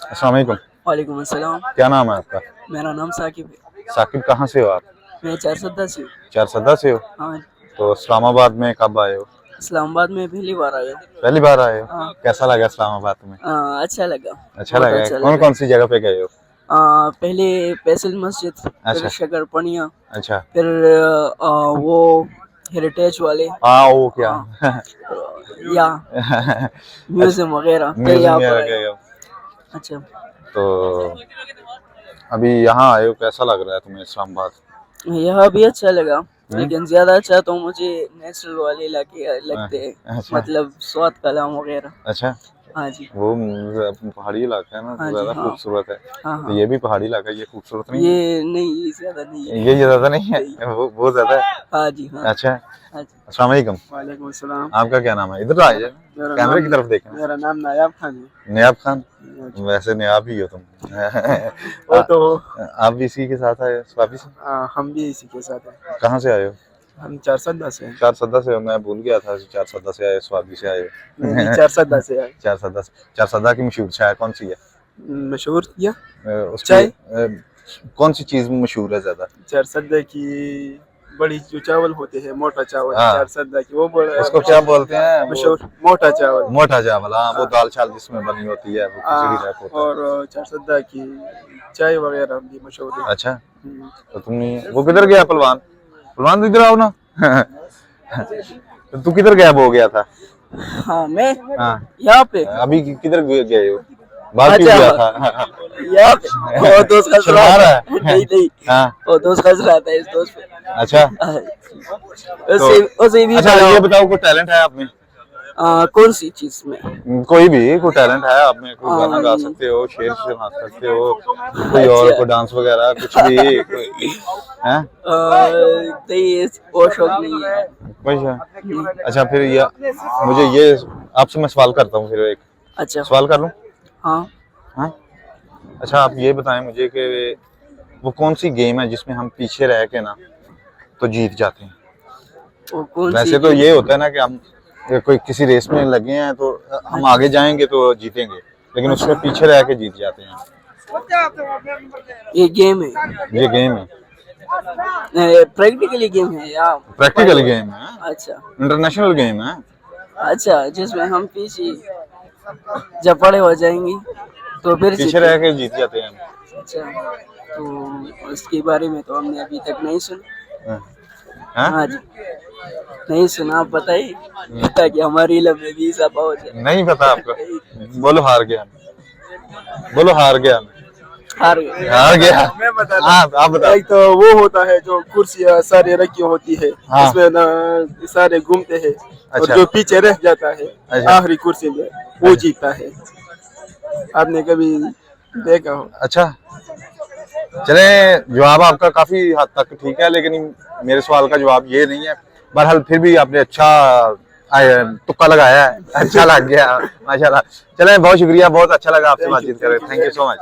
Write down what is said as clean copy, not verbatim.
अस्सलाम वालेकुम। वालेकुम अस्सलाम। क्या नाम है आपका? मेरा नाम साकिब है। साकिब, कहाँ से हो आप? मैं चारसद्दा से हूँ। चारसद्दा से हो? हाँ, तो इस्लामाबाद में कब आए हो? इस्लामाबाद में पहली बार आया हूँ। पहली बार आए हो? हाँ। कैसा लगा इस्लामाबाद में? अच्छा लगा। अच्छा बहुत लगा। अच्छा कौन लगा। कौन सी जगह पे गए हो? पहले फैसल मस्जिद, अच्छा। फिर शकरपनिया, अच्छा। फिर वो हेरिटेज वाले, हाँ, वो क्या या म्यूजियम वगैरह, फिर म्यूजियम यहाँ में पर गए आए। हो? अच्छा। तो अभी यहाँ आए हो, कैसा लग रहा है तुम्हें इस्लामाबाद? यह भी अच्छा लगा, लेकिन ज्यादा अच्छा तो मुझे नेचुरल वाले इलाके लगते हैं। अच्छा। मतलब स्वाद कलाम वगैरह। अच्छा। हाँ जी। वो पहाड़ी इलाका है ना, तो हाँ जी। ज्यादा हाँ खूबसूरत है। हाँ। तो हाँ, ये भी पहाड़ी इलाका है, ये खूबसूरत नहीं है? ये नहीं, ये ज्यादा नहीं है। ये ज्यादा नहीं है, वो ज्यादा है। हाँ जी। हाँ। अच्छा। हाँ जी। अस्सलाम वालेकुम। वालेकुम अस्सलाम। आपका क्या नाम है? इधर आ जाए, कैमरे की तरफ देखें। मेरा नाम नायाब खान है। नयाब खान? वैसे नयाब ही हो तुम। वो तो आप भी इसी के साथ आए वापिस? हम भी इसी के साथ हैं। कहाँ से आए हो? हम चारसद्दा से हैं। चारसद्दा से हो? मैं भूल गया था, चारसद्दा से आए, स्वाबी से आए हो। नहीं, चारसद्दा से आए। चारसद्दा। चारसद्दा की मशहूर चाय कौन सी है? मशहूर या उसकी चाय? कौन सी चीज मशहूर है ज्यादा? चारसद्दा की बड़ी जो चावल होते हैं, मोटा चावल। हाँ। चारसद्दा की वो बड़ा उसको क्या बोलते हैं? मशहूर मोटा चावल। मोटा चावल। हाँ, वो दाल चावल जिसमें बनी होती है, वो खिचड़ी टाइप होता है। और चारसद्दा की चाय वगैरह भी मशहूर है। अच्छा। तो तुमने वो किधर गया पहलवान? पहलवान तो इधर आओ ना। तो तू किधर गायब हो गया था? हाँ, मैं हाँ, यहाँ पे। अभी किधर गए हो? भाग क्यों गया था? यहाँ पे वो दोस्त का शर्मा रहा है? नहीं नहीं, हाँ। वो दोस्त का था इस दोस्त पे। अच्छा। उसे भी अच्छा, ये बताओ, कोई टैलेंट है आप में? कौन सी चीज में? कोई भी, कोई टैलेंट है आप में? कोई गाना गा सकते हो, शेर सुना सकते हो, कोई और कोई डांस वगैरह कुछ भी? हैं? नहीं, वो शौक नहीं है। अच्छा, फिर ये मुझे ये आपसे मैं सवाल करता हूँ, फिर एक अच्छा। सवाल कर लूँ? हाँ। हाँ। अच्छा, आप ये बताएं मुझे कि वो कौन सी गेम है जिसमें हम पीछे रह के ना तो जीत जाते हैं? वो कौन सी वैसे तो ये होता है ना कि हम कोई किसी रेस में लगे हैं तो हम आगे जाएंगे तो जीतेंगे, लेकिन उसमें पीछे रह के जीत जाते हैं। ये गेम है? ये गेम है। प्रैक्टिकली गेम है या? प्रैक्टिकल गेम है। अच्छा। इंटरनेशनल गेम है। अच्छा, जिसमें हम पीछे जब बड़े हो जाएंगे तो फिर पीछे रह के जीत जाते हैं हम। अच्छा, तो उसके बारे में तो हमने अभी तक नहीं सुना। हाँ? हाँ जी, नहीं सुना। आप बताइए ताकि हमारी इल्म में भी इजाफा हो जाए। नहीं पता आपको? बोलो हार गया। बोलो हार गया। हार गए। हार गया। मैं बता हाँ, आप बताओ। एक तो वो होता है जो कुर्सियाँ सारे रखी होती है। हाँ। उसमें ना सारे घूमते हैं। अच्छा। और जो पीछे रह जाता है अच्छा। आखिरी कुर्सी में, वो जीतता है। आपने कभी देखा हो? अच्छा, चले, जवाब आपका काफी हद तक ठीक है, लेकिन मेरे सवाल का जवाब ये नहीं है। बहरहाल फिर भी आपने अच्छा तुक्का लगाया है, अच्छा लग गया, माशाल्लाह। चले, बहुत शुक्रिया, बहुत अच्छा लगा आपसे बातचीत करें। Thank you so much.